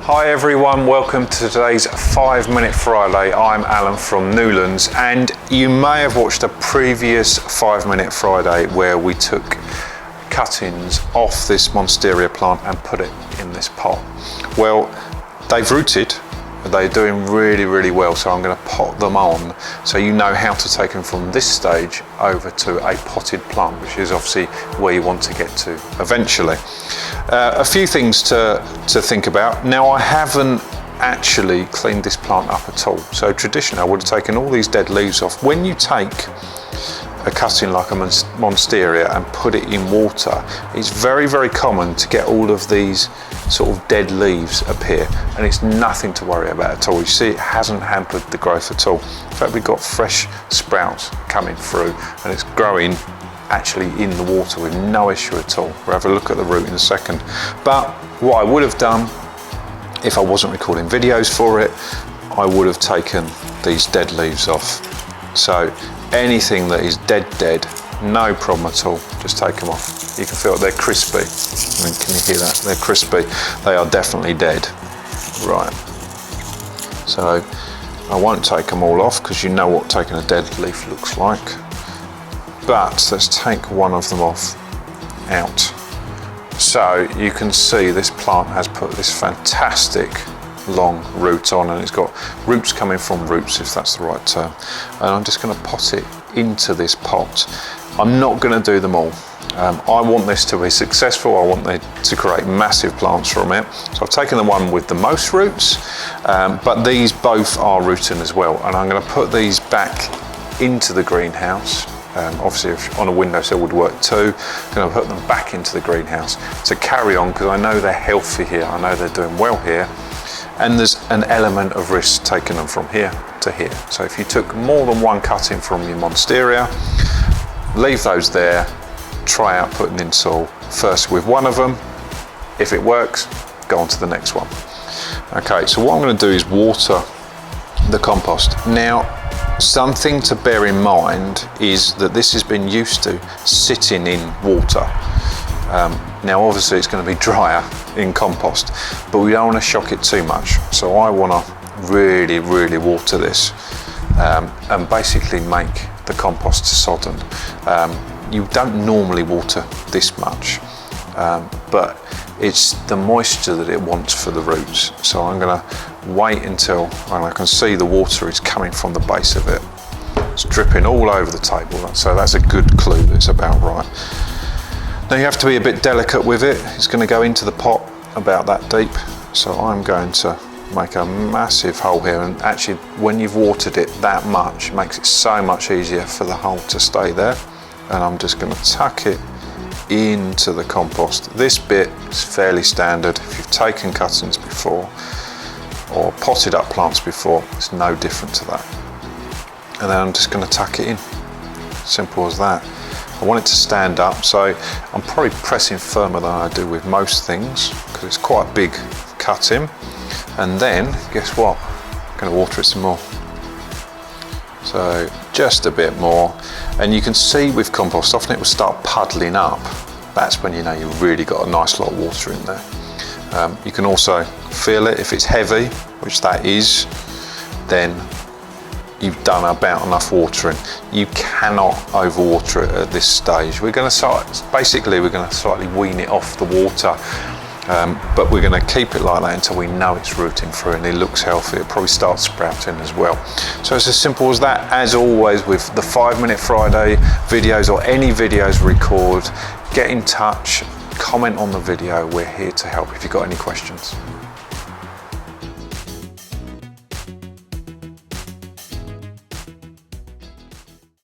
Hi everyone, welcome to today's 5 Minute Friday. I'm Alan from Newlands, and you may have watched a previous 5 Minute Friday where we took cuttings off this Monstera plant and put it in this pot. Well, they've rooted, they're doing really well, so I'm going to pot them on so you know how to take them from this stage over to a potted plant, which is obviously where you want to get to eventually. A few things to think about. Now, I haven't actually cleaned this plant up at all, so traditionally I would have taken all these dead leaves off. When you take a cutting like a Monstera and put it in water, it's very common to get all of these sort of dead leaves appear, and it's nothing to worry about at all. You see, it hasn't hampered the growth at all. In fact, we've got fresh sprouts coming through and it's growing actually in the water with no issue at all. We'll have a look at the root in a second. But what I would have done if I wasn't recording videos for it, I would have taken these dead leaves off. So anything that is dead, no problem at all, just take them off. You can feel it, they're crispy. I mean, can you hear that? They're crispy. They are definitely dead. Right. So I won't take them all off because you know what taking a dead leaf looks like. But let's take one of them off out. So you can see this plant has put this fantastic long root on, and it's got roots coming from roots, if that's the right term. And I'm just going to pot it into this pot. I'm not going to do them all. I want this to be successful. I want to create massive plants from it. So I've taken the one with the most roots, but these both are rooting as well. And I'm going to put these back into the greenhouse. Obviously, if on a windowsill would work too. I'm going to put them back into the greenhouse to carry on, because I know they're healthy here. I know they're doing well here. And there's an element of risk taking them from here to here. So if you took more than one cutting from your Monstera, leave those there, try out putting in soil first with one of them. If it works, go on to the next one. Okay, so what I'm going to do is water the compost. Now, something to bear in mind is that this has been used to sitting in water. Now obviously it's going to be drier in compost, but we don't want to shock it too much. So I want to really water this and basically make the compost sodden. You don't normally water this much, but it's the moisture that it wants for the roots. So I'm going to wait until I can see the water is coming from the base of it. It's dripping all over the table, so that's a good clue that it's about right. Now you have to be a bit delicate with it. It's going to go into the pot about that deep. So I'm going to make a massive hole here, and actually when you've watered it that much, it makes it so much easier for the hole to stay there. And I'm just going to tuck it into the compost. This bit is fairly standard. If you've taken cuttings before or potted up plants before, it's no different to that. And then I'm just going to tuck it in. Simple as that. I want it to stand up, so I'm probably pressing firmer than I do with most things because it's quite a big cutting. And then, guess what? I'm going to water it some more. So just a bit more. And you can see with compost, often it will start puddling up. That's when you know you've really got a nice lot of water in there. You can also feel it. If it's heavy, which that is, then you've done about enough watering. You cannot overwater it at this stage. We're going to slightly wean it off the water, but we're going to keep it like that until we know it's rooting through and it looks healthy. It'll probably start sprouting as well. So it's as simple as that. As always with the 5 Minute Friday videos or any videos we record, get in touch, comment on the video. We're here to help if you've got any questions.